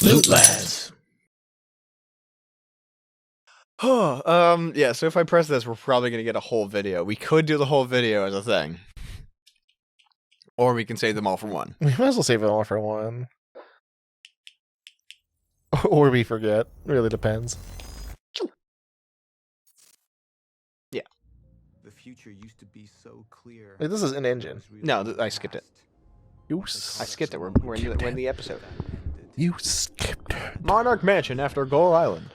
Lootlads. Yeah, so if I press this, we're probably going to get a whole video. We could do the whole video as a thing. Or we can save them all for one. We might as well save it all for one. Or we forget. Really depends. Yeah. The future used to be so clear. Wait, this is an engine. No, I skipped it. You I skipped it. We're in the episode. You skipped it. Monarch Mansion after Goal Island.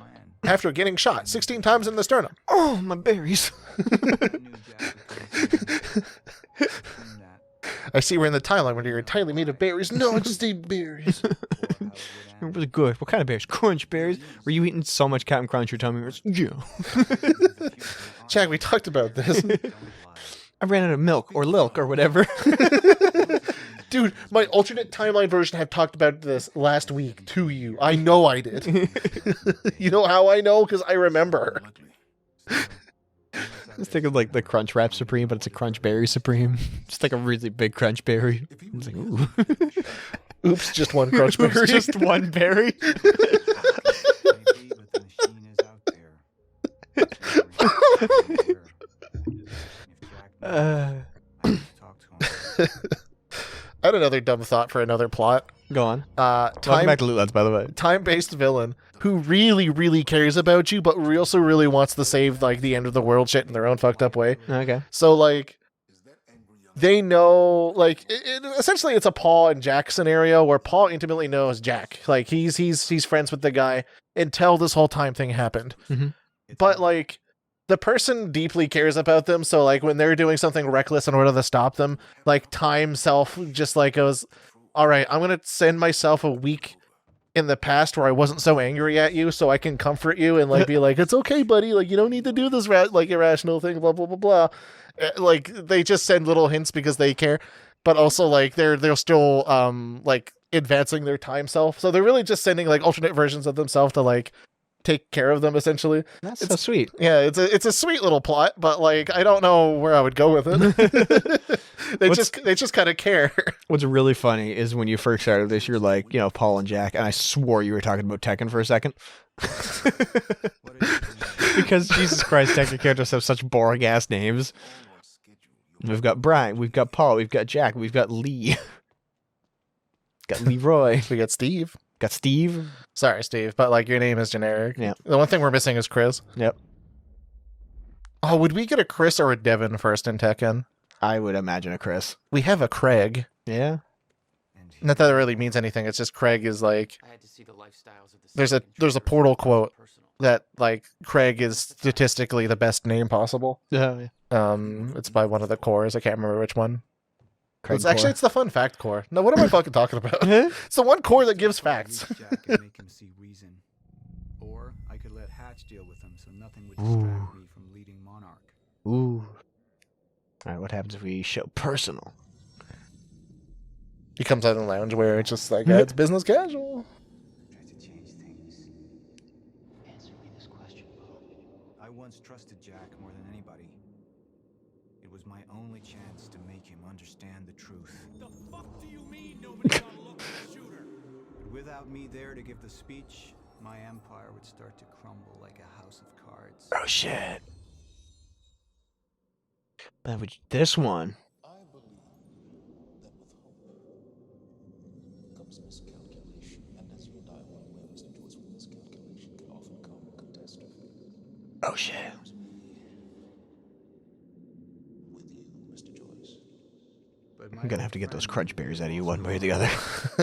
After getting shot 16 times in the sternum. Oh, my berries. I see we're in the timeline when you're entirely made of berries. No, I just ate berries. It was good. What kind of berries? Crunch berries? Were you eating so much Captain Crunch your tummy hurts? Yeah. Chad, we talked about this. I ran out of milk or lilk or whatever. Dude, my alternate timeline version have talked about this last week to you. I know I did. You know how I know? Because I remember. Let's think of like the Crunch Wrap Supreme, but it's a Crunch Berry Supreme. Just like a really big Crunch Berry. It's like, ooh. Oops, just one Crunch berry. Oops, just one berry. I had another dumb thought for another plot. Go on. Welcome back to Lootlads, by the way. Time-based villain who really, really cares about you, but also really wants to save like the end of the world shit in their own fucked up way. Okay. So like, they know like essentially it's a Paul and Jack scenario where Paul intimately knows Jack. Like he's friends with the guy until this whole time thing happened. Mm-hmm. But like, the person deeply cares about them, so like when they're doing something reckless in order to stop them, like time self just like goes, all right, I'm gonna send myself a week in the past where I wasn't so angry at you, so I can comfort you and like be like, it's okay, buddy, like you don't need to do this like irrational thing, blah blah blah blah. Like they just send little hints because they care, but also like they're still like advancing their time self, so they're really just sending like alternate versions of themselves to like take care of them essentially. That's so sweet. Yeah, it's a sweet little plot, but like I don't know where I would go with it. they just kind of care. What's really funny is when you first started this, you're like, Paul and Jack, and I swore you were talking about Tekken for a second. Because Jesus Christ, Tekken characters have such boring ass names. We've got Brian, we've got Paul, we've got Jack, we've got Lee. Got Leroy. We got Steve. Got Steve. Sorry, Steve, but like your name is generic. Yeah. The one thing we're missing is Chris. Yep. Oh, would we get a Chris or a Devin first in Tekken? I would imagine a Chris. We have a Craig. Yeah. Not that it really means anything. It's just Craig is like. There's a Portal quote that like Craig is statistically the best name possible. Yeah. It's by one of the cores. I can't remember which one. Craig Actually, it's the fun fact core. No, what am I fucking talking about? It's the one core that gives facts. Jack and make him see reason. Or I could let Hatch deal with him so nothing would distract me from leading Monarch. Ooh. Alright, what happens if we show personal? He comes out in the lounge where it's just like, it's business casual. Try to change things. Answer me this question, Bo. I once trusted Jack more than anybody. It was my only chance to make him understand the truth. The fuck do you mean nobody's gonna look at the shooter? But without me there to give the speech, my empire would start to crumble like a house of cards. Oh shit. But with this one. I believe that with hope comes miscalculation, and as you and I well know, Mr. Joyce, with miscalculation can often come catastrophe. Oh shit. With you, Mr. Joyce. But I'm gonna have to get those crunch berries out of you one way or the other.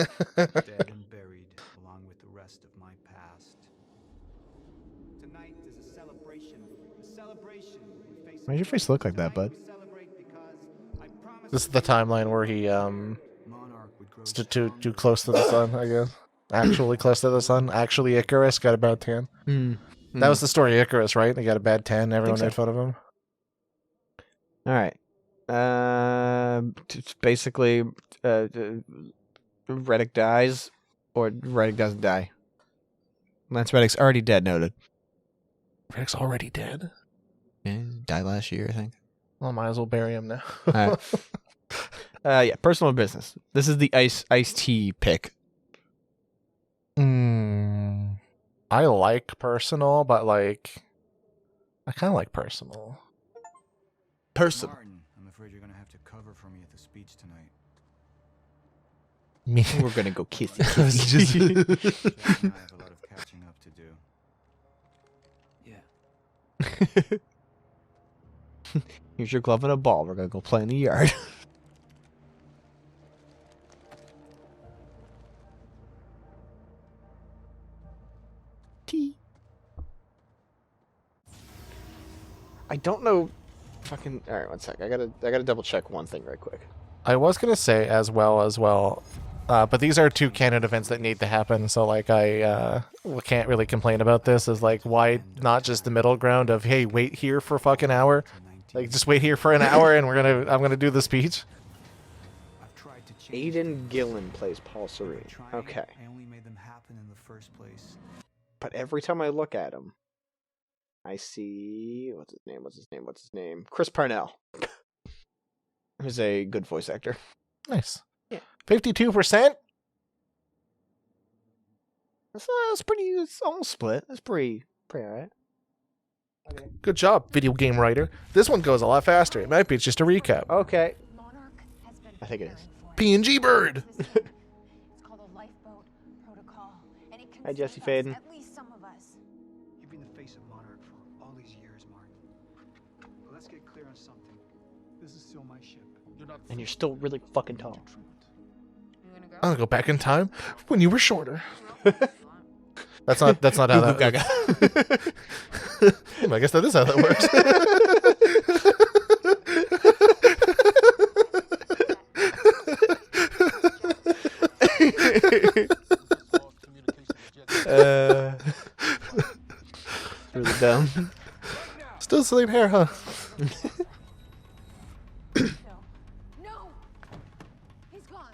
dead and buried along with the rest of my past. Tonight is a celebration. A celebration. Why does your face look like that, bud? This is the timeline where he Monarch would grow too close to the sun, I guess. Actually close to the sun. Actually, Icarus got a bad tan. That was the story of Icarus, right? He got a bad tan. Everyone made fun of him. All right. It's basically, Reddick dies, or Reddick doesn't die. Lance Reddick's already dead. Noted. Reddick's already dead. Yeah, died last year, I think. Well, might as well bury him now. Yeah, personal business. This is the iced tea pick. Mm. I like personal, but like, I kind of like personal. Person. Martin, I'm afraid you're gonna have to cover for me at the speech tonight. Me. We're gonna go kissy I was kissy. Jack and I have a lot of catching up to do. Yeah. Here's your glove and a ball. We're gonna go play in the yard. Tea. I don't know. Fucking. All right, one sec. I gotta double check one thing right quick. I was gonna say as well, but these are two canon events that need to happen. So like, I can't really complain about this. Is like, why not just the middle ground of, hey, wait here for a fucking hour, like just wait here for an hour, and I'm gonna do the speech. I've tried to change Aiden Gillen plays Paul Serene. trying. Okay, I only made them happen in the first place. but every time I look at him, I see what's his name? Chris Parnell. Who's a good voice actor. Nice. Yeah. 52%. That's pretty. It's almost split. That's pretty alright. Okay. Good job, video game writer. This one goes a lot faster. It might be just a recap. Okay. Monarch has been I think it is. preparing for PNG bird. It's called a lifeboat protocol, and it Hi, Jesse concerns Faden. us, at least some of us. You've been the face of Monarch for all these years, Martin. But let's get clear on something. This is still my ship. And you're still really fucking tall. I'm gonna go back in time when you were shorter. That's not how that. Gaga. I guess that is how that works. Really dumb. Still same hair, huh? No, he's gone.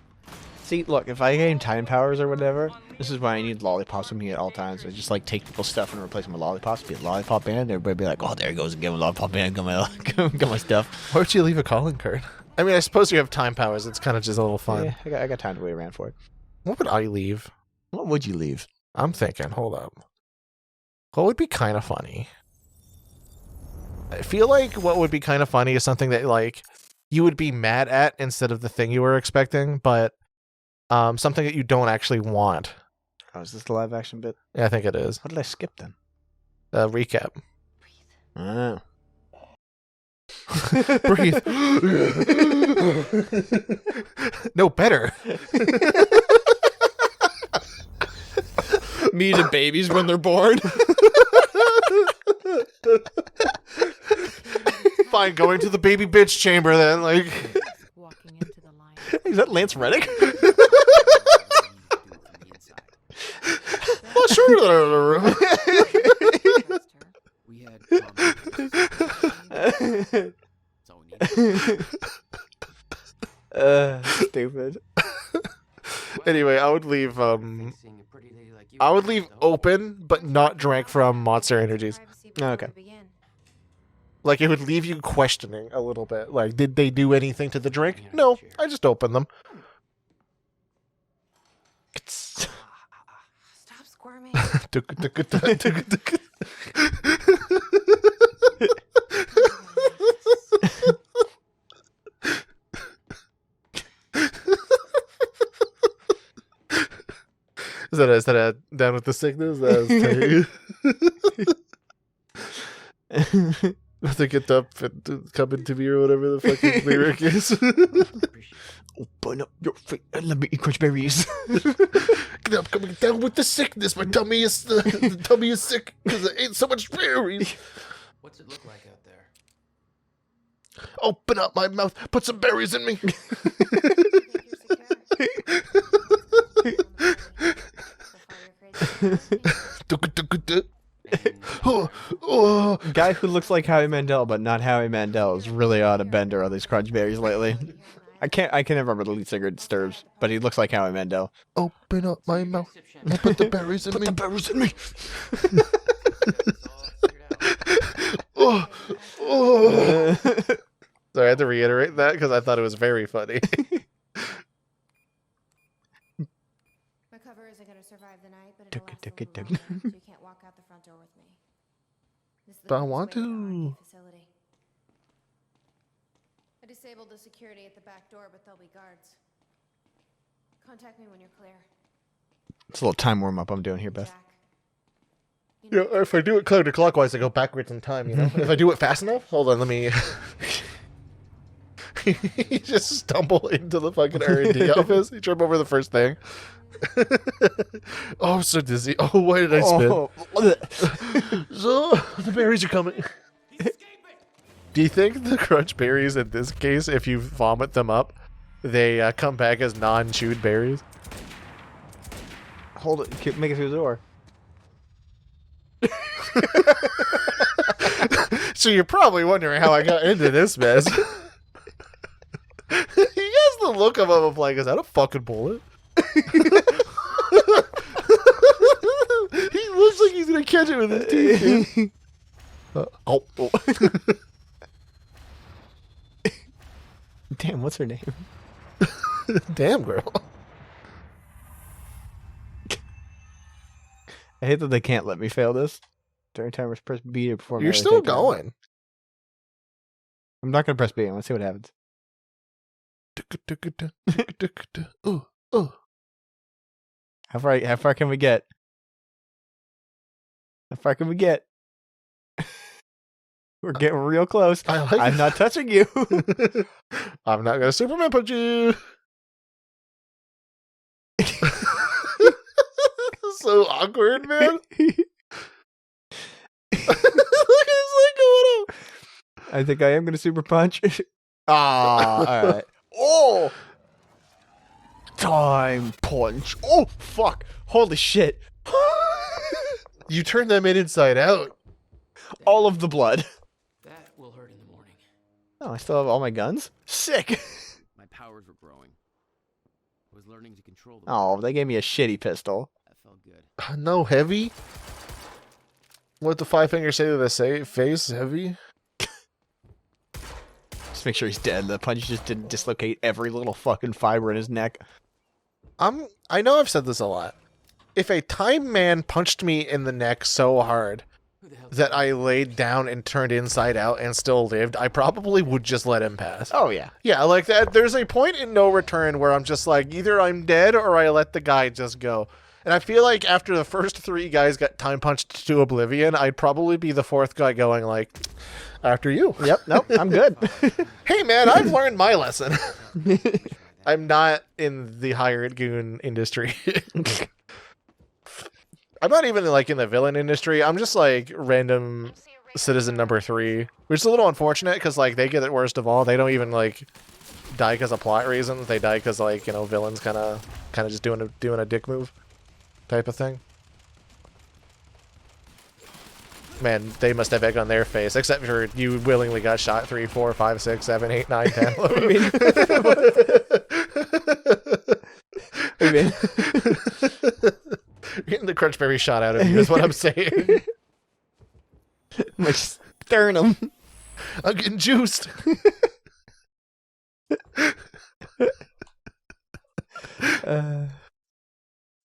See, look, if I gain time powers or whatever, this is why I need lollipops with me at all times. I just like take people's stuff and replace them with lollipops. Be a lollipop band. Everybody be like, "Oh, there he goes again with lollipop band. Got my, got my stuff." Why would you leave a calling card? I mean, I suppose you have time powers. It's kind of just a little fun. Yeah, I got time to wait around for it. What would I leave? What would you leave? I'm thinking. Hold up. What would be kind of funny? I feel like what would be kind of funny is something that like you would be mad at instead of the thing you were expecting, but something that you don't actually want. Oh, is this the live action bit? Yeah, I think it is. What did I skip then? Recap. Oh. Breathe. No, better. Me to babies when they're born. Fine, going to the baby bitch chamber then. Like, Walking into the line. Is that Lance Reddick? well, sure. We had Stupid. Anyway, I would leave. I would leave open, but not drank from Monster Energies. Okay. Like, it would leave you questioning a little bit. Like, did they do anything to the drink? No, I just opened them. Stop squirming. Is that a down with the sickness? That was Have to get up and come into me or whatever the fucking lyric is. Open up your face and let me eat crunch berries. Get up, coming down with the sickness. My tummy is the tummy is sick because I ate so much berries. What's it look like out there? Open up my mouth, put some berries in me. Guy who looks like Howie Mandel, but not Howie Mandel, is really on a bender on these crunch berries lately. I can never remember the lead singer Disturbs, but he looks like Howie Mandel. Open up my mouth and put the berries in me. Put the berries in me. Oh, oh. Sorry, I had to reiterate that because I thought it was very funny. My cover isn't going to survive the night, but it'll Tuk, last tuk, a little tuk. longer, so you can't walk out the front door with me. This is the But I quickest want way the to. R&D facility. I disabled the security at the back door, but there'll be guards. Contact me when you're clear. It's a little time warm up I'm doing here, Beth. Jack. You Yeah, know, if I do it counterclockwise, I go backwards in time, you know? If I do it fast enough, hold on, let me... You just stumble into the fucking R&D office. You trip over the first thing. Oh, I'm so dizzy. Oh, why did I spin? Oh, So, the berries are coming. Do you think the crunch berries in this case, if you vomit them up, they come back as non-chewed berries? hold it. Make it through the door. So you're probably wondering how I got into this mess. He has the look of him of like, is that a fucking bullet? He looks like he's gonna catch it with his teeth. Dude. Oh. Damn, what's her name? Damn, girl. I hate that they can't let me fail this. During timers, press B to perform. You're another still takedown. going. I'm not gonna press B. Let's see what happens. How far can we get? How far can we get? We're getting real close. I like I'm not touching you. I'm not gonna Superman punch you. So awkward, man. Look at his leg going up. I think I am gonna super punch. Ah, all right. Oh, time punch. Oh, fuck! Holy shit! You turned them inside out. All of the blood. That will hurt in the morning. Oh, I still have all my guns. Sick. My powers were growing. I was learning to control them. Oh, they gave me a shitty pistol. That felt good. No heavy. What the five fingers say to the face? Heavy. Just make sure he's dead. The punch just didn't dislocate every little fucking fiber in his neck. I know I've said this a lot. If a time man punched me in the neck so hard Who the hell that I laid down and turned inside out and still lived, I probably would just let him pass. Oh yeah. Yeah, like that. There's a point in no return where I'm just like, either I'm dead or I let the guy just go. And I feel like after the first three guys got time punched to oblivion, I'd probably be the fourth guy going like, after you. Yep. Nope. I'm good. Hey man, I've learned my lesson. I'm not in the hired goon industry. I'm not even like in the villain industry. I'm just like random citizen number 3, which is a little unfortunate because like they get it worst of all. They don't even like die because of plot reasons. They die because like, you know, villains kind of just doing a dick move type of thing. Man, they must have egg on their face, except for you willingly got shot 3, 4, 5, 6, 7, 8, 9, 10. I mean, Getting the crunchberry shot out of you is what I'm saying. my sternum. I'm getting juiced.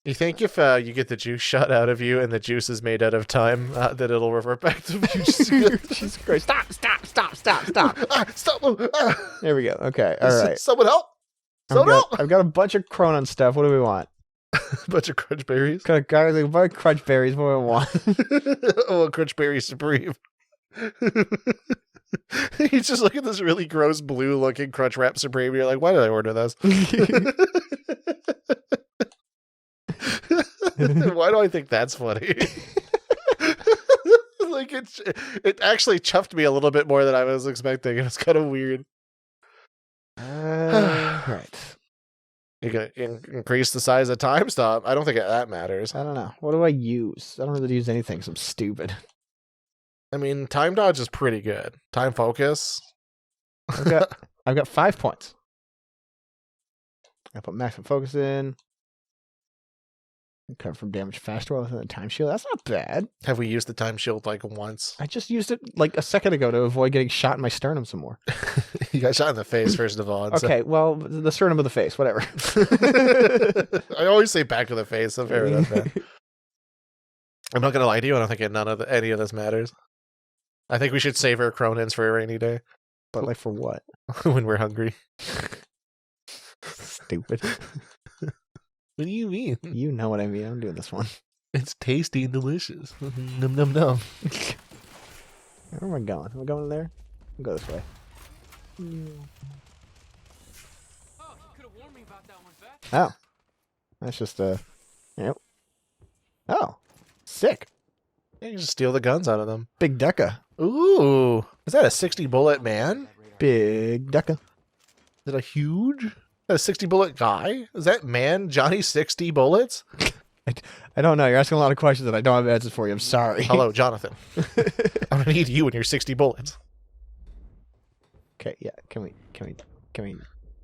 You think if you get the juice shot out of you and the juice is made out of time, that it'll revert back to Jesus Christ! Stop! Stop! Stop! There we go. Okay. All right. Someone help! Someone help! I've got a bunch of Cronon stuff. What do we want? Bunch of crunchberries. Got a bunch of crunch berries. What do we want? Oh, a crunchberry supreme. You just look at this really gross blue-looking crunch wrap supreme. You're like, why did I order this? Why do I think that's funny? Like it actually chuffed me a little bit more than I was expecting. It's kind of weird. Right. You can increase the size of time stop. I don't think that matters. I don't know. What do I use? I don't really use anything. So I'm stupid. I mean, time dodge is pretty good. Time focus. I've got 5 points. I put maximum focus in. Recover from damage faster while within the time shield. That's not bad. Have we used the time shield like once? I just used it like a second ago to avoid getting shot in my sternum some more. You got shot in the face, first of all. and so- Okay, well, the sternum of the face, whatever. I always say back of the face. So fair enough, man. I'm not gonna lie to you. I don't think any of this matters. I think we should save our Cronins for a rainy day But like for what? when we're hungry. Stupid. What do you mean? You know what I mean. I'm doing this one. It's tasty and delicious. Num num num. Where am I going? Am I going there? I'll go this way. Oh, you could have warned me about that one, Fat. Oh. That's just Yep. Oh. Sick. You can just steal the guns out of them. Big Deca. Ooh, is that a 60 bullet man? Big Deca. Is it a huge? A 60 bullet guy? Is that man Johnny 60 bullets? I don't know. You're asking a lot of questions that I don't have answers for you. I'm sorry. Hello, Jonathan. I'm gonna need you and your 60 bullets. Okay, yeah. Can we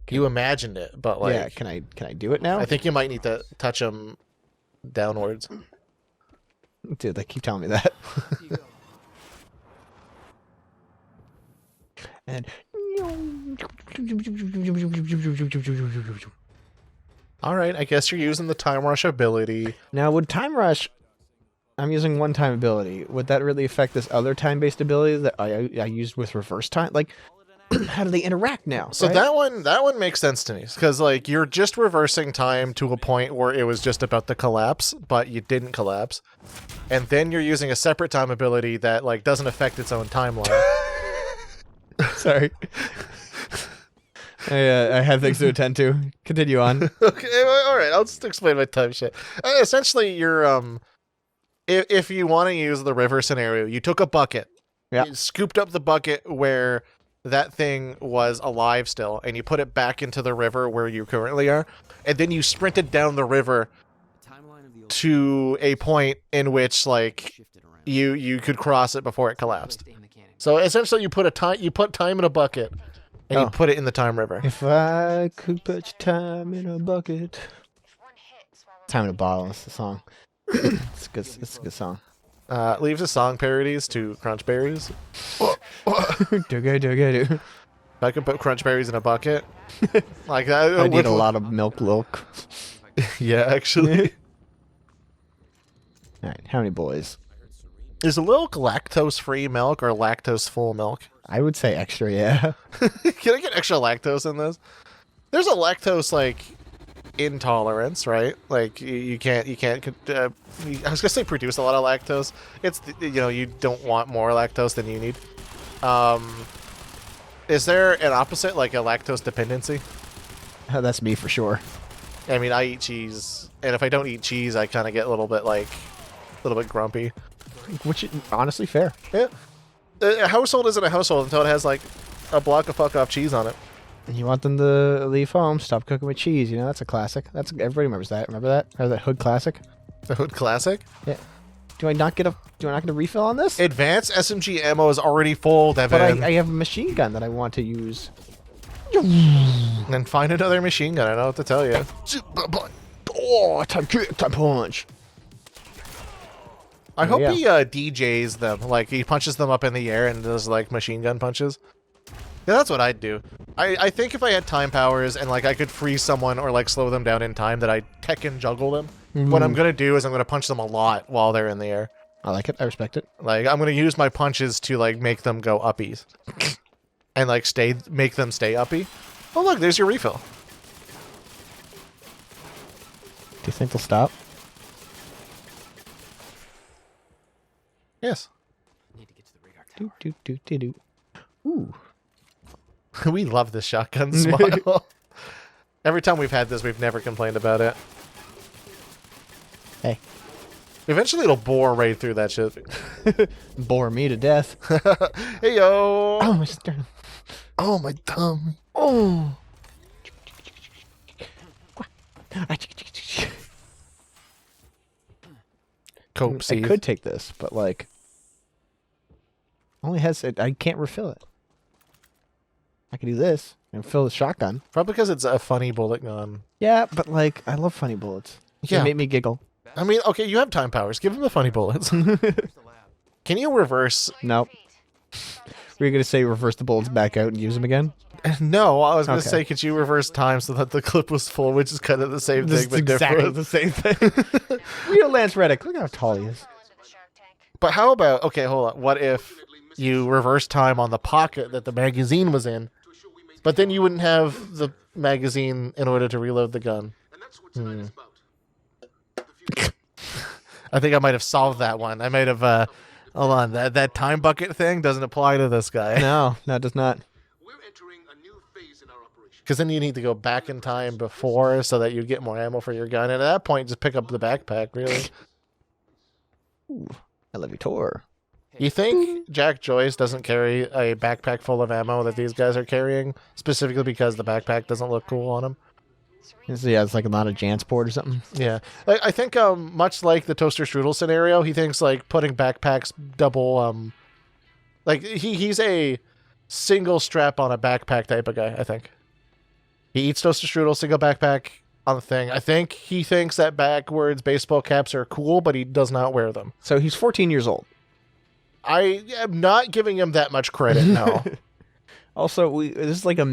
You imagined it, but like, yeah, can I do it now? I think you might need to touch them downwards. Dude, they keep telling me that. And All right, I guess you're using the time rush ability. now would time rush I'm using one time ability. Would that really affect this other time-based ability that I used with reverse time? Like, how do they interact now? So right? that one makes sense to me because like you're just reversing time to a point where it was just about to collapse, but you didn't collapse, and then you're using a separate time ability that like doesn't affect its own timeline. Sorry. I have things to attend to. Continue on. Okay, all right. I'll just explain my time shit. Essentially, you're if you want to use the river scenario, you took a bucket, Yeah. you scooped up the bucket where that thing was alive still, and you put it back into the river where you currently are, and then you sprinted down the river The timeline of the old to a point in which like shifted around. you could cross it before it collapsed. Aim the cannon. So essentially, you put time in a bucket, and you Oh. put it in the time river. If I could put time in a bucket. Time in a bottle. That's the song. It's a good song. Leaves the song parodies to crunch berries. Dugga. If I could put crunch berries in a bucket, like that, I need a lot of milk. Yeah, actually, All right, how many boys? is milk lactose-free milk or lactose-full milk? I would say extra, yeah. Can I get extra lactose in this? There's a lactose like intolerance, right? Like you can't. I was gonna say produce a lot of lactose. It's you don't want more lactose than you need. Is there an opposite, like a lactose dependency? That's me for sure. I mean, I eat cheese, and if I don't eat cheese, I kind of get a little bit grumpy. Which is honestly fair. Yeah, a household isn't a household until it has like a block of fuck off cheese on it. And you want them to leave home, stop cooking with cheese. You know, that's a classic. Everybody remembers that. Remember that? Or that hood classic? The Hood Classic. Yeah. Do I not get a refill on this? Advanced SMG ammo is already full, Devin. But I have a machine gun that I want to use. Then find another machine gun. I don't know what to tell you. Oh, time kick, time punch. I hope yeah. he DJs them. Like, he punches them up in the air and does, like, machine gun punches. Yeah, that's what I'd do. I think if I had time powers and, like, I could freeze someone or, like, slow them down in time, that I'd Tekken juggle them. What I'm going to do is I'm going to punch them a lot while they're in the air. I like it. I respect it. Like, I'm going to use my punches to, like, make them go uppies. And, like, make them stay uppy. Oh, look, there's your refill. Do you think they'll stop? Yes. Need to get to the radar tower. Do. Ooh. We love this shotgun smile. Every time we've had this, we've never complained about it. Hey. Eventually, it'll bore right through that shit. Bore me to death. Hey, yo! Oh, my sternum. Oh, my thumb. Oh. Cope I seed. could take this, but like, only has I can't refill it. I could do this and fill the shotgun. Probably because it's a funny bullet gun. Yeah, but like, I love funny bullets. Yeah. They make me giggle. Beth, I mean, okay, you have time powers. Give him the funny bullets. Can you reverse? Nope. Were you gonna say reverse the bullets back out and use them again? No, I was going to Okay. say, could you reverse time so that the clip was full, which is kind of the same This thing, is but exactly different. the same thing. Real Lance Reddick. Look how tall he is. But how about, okay, hold on. What if you reverse time on the pocket that the magazine was in, but then you wouldn't have the magazine in order to reload the gun? I think I might have solved that one. I might have, hold on, that time bucket thing doesn't apply to this guy. No, it does not. Because then you need to go back in time before so that you get more ammo for your gun. And at that point, just pick up the backpack, really. Elevator. You think Jack Joyce doesn't carry a backpack full of ammo that these guys are carrying, specifically because the backpack doesn't look cool on him? Yeah, it's like a lot of Jansport or something. Yeah. I think much like the Toaster Strudel scenario, he thinks like putting backpacks double like he's a single strap on a backpack type of guy, I think. He eats Toaster Strudel, single backpack on the thing. I think he thinks that backwards baseball caps are cool, but he does not wear them. So he's 14 years old. I am not giving him that much credit, no. Also, this is like a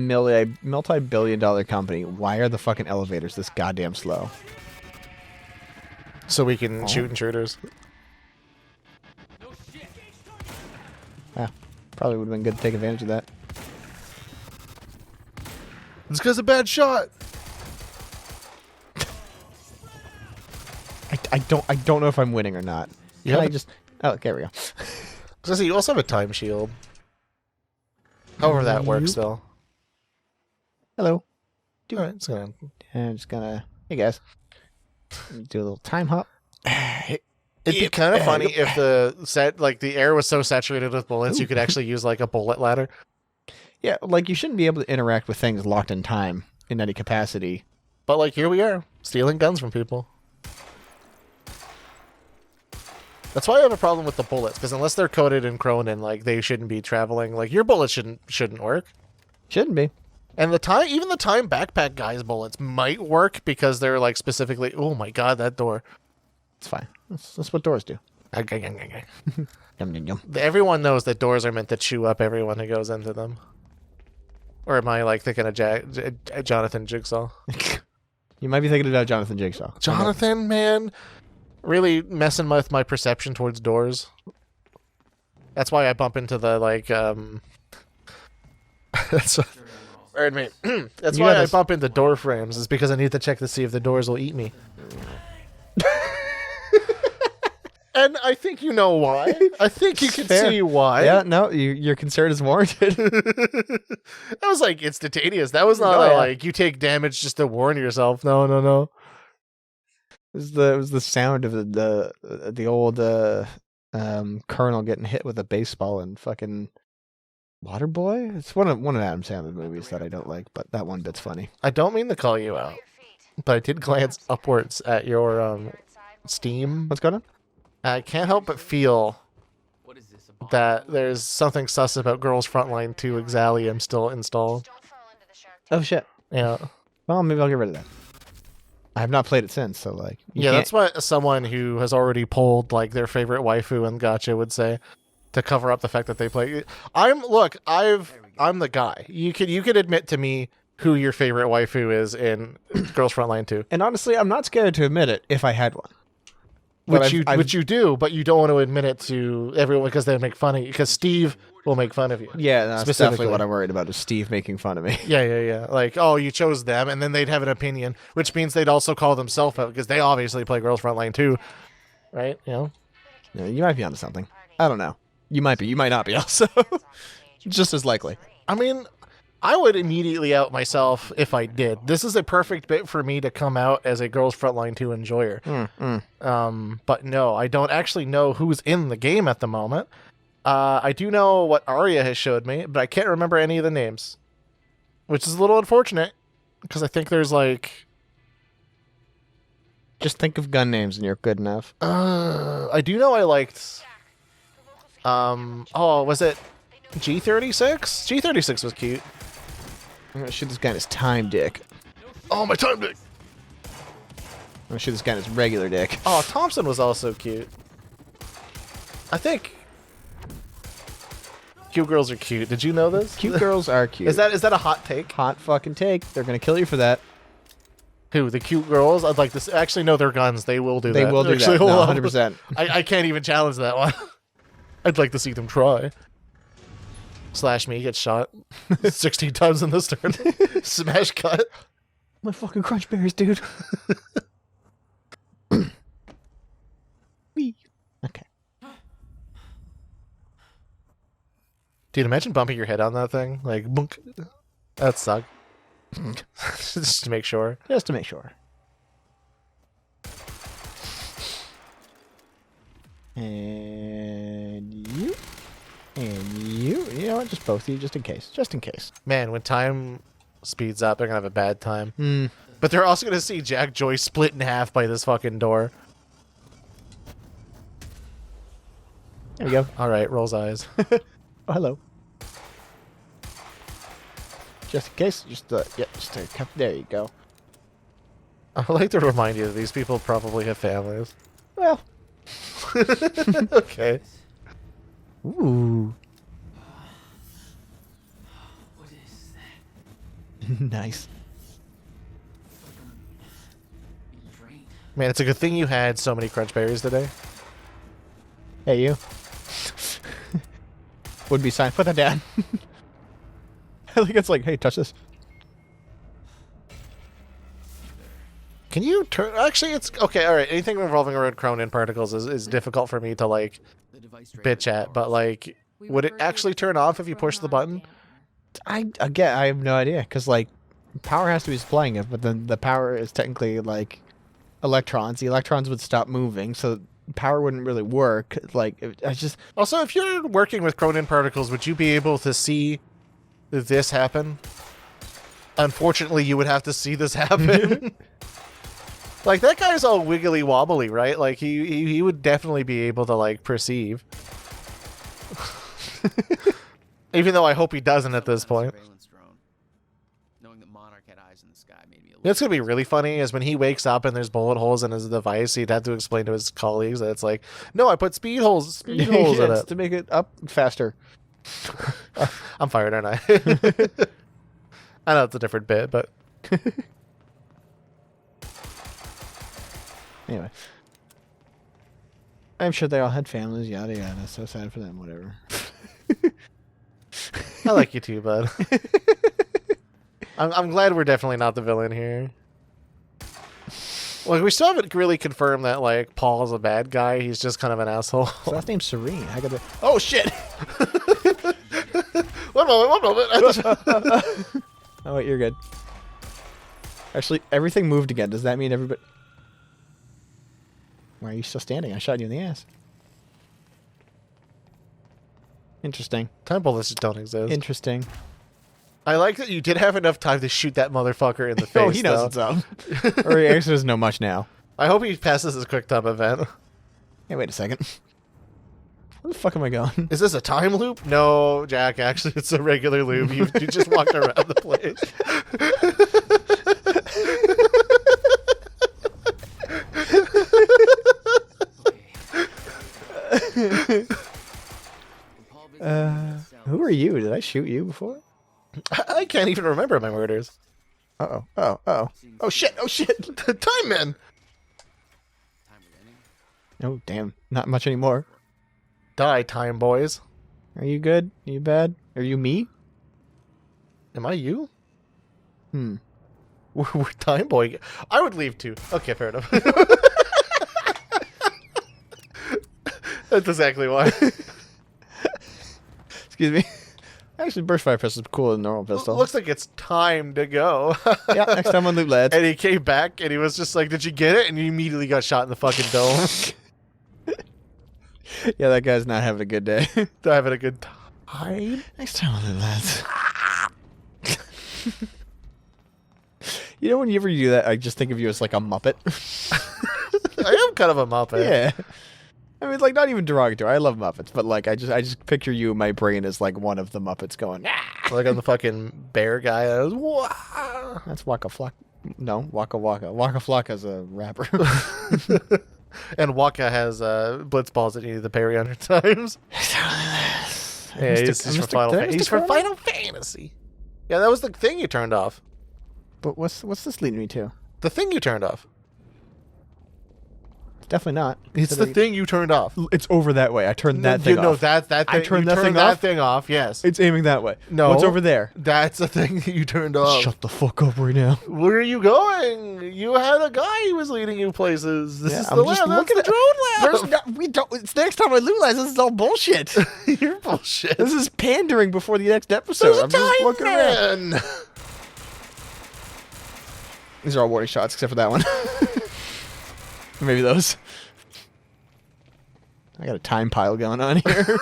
multi-billion-dollar company. Why are the fucking elevators this goddamn slow? So we can shoot intruders. Yeah, probably would have been good to take advantage of that. This guy's a bad shot. I don't know if I'm winning or not. You Can I have just... Oh, there we go. So you also have a time shield. However that works, though. Hello. All right, it's gonna... I'm just gonna... Hey, guys. Do a little time hop. It'd be kind of funny if the air was so saturated with bullets, you could actually use like a bullet ladder. Yeah, like you shouldn't be able to interact with things locked in time in any capacity. But like here we are, stealing guns from people. That's why I have a problem with the bullets, because unless they're coated in Cronin, like they shouldn't be traveling. Like your bullets shouldn't work. Shouldn't be. And even the time backpack guys' bullets might work because they're like specifically. Oh my god, that door! It's fine. That's what doors do. Yum, Yum, yum, yum. Everyone knows that doors are meant to chew up everyone who goes into them. Or am I like thinking of Jonathan Jigsaw? You might be thinking about Jonathan Jigsaw. Jonathan, man, really messing with my perception towards doors. That's why I bump into the like. That's pardon me. That's You why gotta I bump into door frames. Is because I need to check to see if the doors will eat me. And I think you know why. I think you can Fair. see why. Yeah, no, your concern is warranted. That was like instantaneous. That was not Oh, yeah. like you take damage just to warn yourself. No. It was the sound of the old Colonel getting hit with a baseball and fucking Waterboy. It's one of Adam Sandler's movies that I don't like, but that one bit's funny. I don't mean to call you out, but I did glance upwards at your Steam. What's going on? I can't help but feel What is this about? that there's something sus about Girls Frontline 2 Exalium still installed. Oh shit. Yeah. Well, maybe I'll get rid of that. I have not played it since, so like. Yeah, that's what someone who has already pulled like their favorite waifu and gacha would say to cover up the fact that they play. I'm the guy. You could admit to me who your favorite waifu is in Girls Frontline 2. And honestly, I'm not scared to admit it if I had one. But Which you do, but you don't want to admit it to everyone because they make fun of you. Because Steve will make fun of you. Yeah, that's Specifically. definitely what I'm worried about is Steve making fun of me. Yeah. Like, oh, you chose them, and then they'd have an opinion, which means they'd also call themselves out because they obviously play Girls Frontline 2, right? You know. Yeah, you might be onto something. I don't know. You might be. You might not be. Also, just as likely. I mean, I would immediately out myself if I did. This is a perfect bit for me to come out as a Girls Frontline 2 enjoyer. But no, I don't actually know who's in the game at the moment. I do know what Arya has showed me, but I can't remember any of the names, which is a little unfortunate because I think there's like. Just think of gun names and you're good enough. I do know I liked. Was it G36? G36 was cute. I'm gonna shoot this guy in his time dick. Oh, my time dick. gonna shoot this guy in his regular dick. Oh, Thompson was also cute. I think cute girls are cute. Did you know this? Cute girls are cute. Is that a hot take? hot fucking take? They're gonna kill you for that. Who, the cute girls? I'd like to actually know their guns. They will do They that. will do Actually, that. hold No, on. 100%. I can't even challenge that one. I'd like to see them try. Slash me gets shot 16 times in this turn. Smash cut. My fucking crunch berries, dude. Wee. Okay. Dude, imagine bumping your head on that thing. Like, bunk. That'd suck. Just to make sure. Just to make sure. And you. And you. You know what? Just both of you, just in case. Just in case. Man, when time speeds up, they're gonna have a bad time. Hmm. But they're also gonna see Jack Joy split in half by this fucking door. There we go. Alright, rolls eyes. Oh, hello. Just in case. Just a cup. There you go. I like to remind you that these people probably have families. Well. Okay. Ooh. What is that? Nice. Drained. Man, it's a good thing you had so many crunch berries today. Hey, you. Would be signed. Put that down. I think it's like, hey, touch this. Can you turn... Actually, it's... Okay, alright. Anything revolving around Cronin particles is difficult for me to, like, The device drained bitch at. But, like, would it actually turn off if you push the button? I have no idea, because, like, power has to be supplying it, but then the power is technically, like, electrons. The electrons would stop moving, so power wouldn't really work. Like, I just... Also, if you're working with Cronin particles, would you be able to see this happen? Unfortunately, you would have to see this happen. Like, that guy's all wiggly wobbly, right? Like, he would definitely be able to, like, perceive. Even though I hope he doesn't at this point. Surveillance drone. Knowing that Monarch had eyes in the sky made me a little What's going to be really funny is when he wakes up and there's bullet holes in his device, he'd have to explain to his colleagues that it's like, no, I put speed holes in Yes, it. to make it up faster. I'm fired, aren't I? I know it's a different bit, but... Anyway. I'm sure they all had families, yada yada. So sad for them, whatever. I like you too, bud. I'm glad we're definitely not the villain here. Like, we still haven't really confirmed that, like, Paul's a bad guy. He's just kind of an asshole. His last name's Serene. I gotta... Oh, shit! One moment. Oh, wait, you're good. Actually, everything moved again. Does that mean everybody... Why are you still standing? I shot you in the ass. Interesting. Time bullets just don't exist. Interesting. I like that you did have enough time to shoot that motherfucker in the face. Oh, he knows though. what's up. Or he actually doesn't know much now. I hope he passes his quick time event. Hey, wait a second. Where the fuck am I going? Is this a time loop? No, Jack, actually, it's a regular loop. You just walked around the place. Who are you? Did I shoot you before? I can't even remember my murders. Uh-oh. Oh, uh-oh. Oh, shit. Oh, shit. Time man. time beginning. Oh, damn. Not much anymore. Die, time boys. Are you good? Are you bad? Are you me? Am I you? Hmm. We're time boy. I would leave too. Okay, fair enough. That's exactly why. Excuse me. Actually, burst fire pistol is cooler than normal pistol. Looks like it's time to go. Yeah, next time on Loot Lads. And he came back and he was just like, "Did you get it?" And he immediately got shot in the fucking dome. Yeah, that guy's not having a good day. Having a good time. Next time on Loot Lads. You know, whenever you do that, I just think of you as like a Muppet. I am kind of a Muppet. Yeah. I mean, like, not even derogatory. I love Muppets, but like, I just picture you in my brain as like one of the Muppets going. Ah! Like I'm the fucking bear guy. That was, "Wah!" That's Waka Flock. No, Waka Waka. Waka Flocka's a rapper. And Waka has blitz balls that you need to parry 100 times. Yeah, he's for Final Fantasy. He's for Final Fantasy. Yeah, that was the thing you turned off. But what's this leading me to? The thing you turned off. Definitely not. It's the thing you turned off. It's over that way. I turned that thing off. No, that thing. I turned you that thing that off? thing off. Yes. It's aiming that way. No. What's over there? That's the thing that you turned off. Shut the fuck up right now. Where are you going? You had a guy who was leading you places. This is the lab. That's the drone lab. We don't. It's next time I realize this is all bullshit. You're bullshit. This is pandering before the next episode. There's a I'm just time looking around. man. These are all warning shots except for that one. Maybe those. I got a time pile going on here.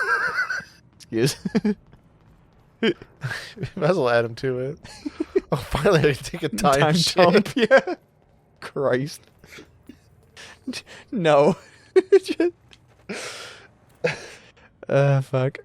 Excuse. Might as well add him to it. Oh, finally, I can take a time jump. Yeah. Christ. No. Fuck.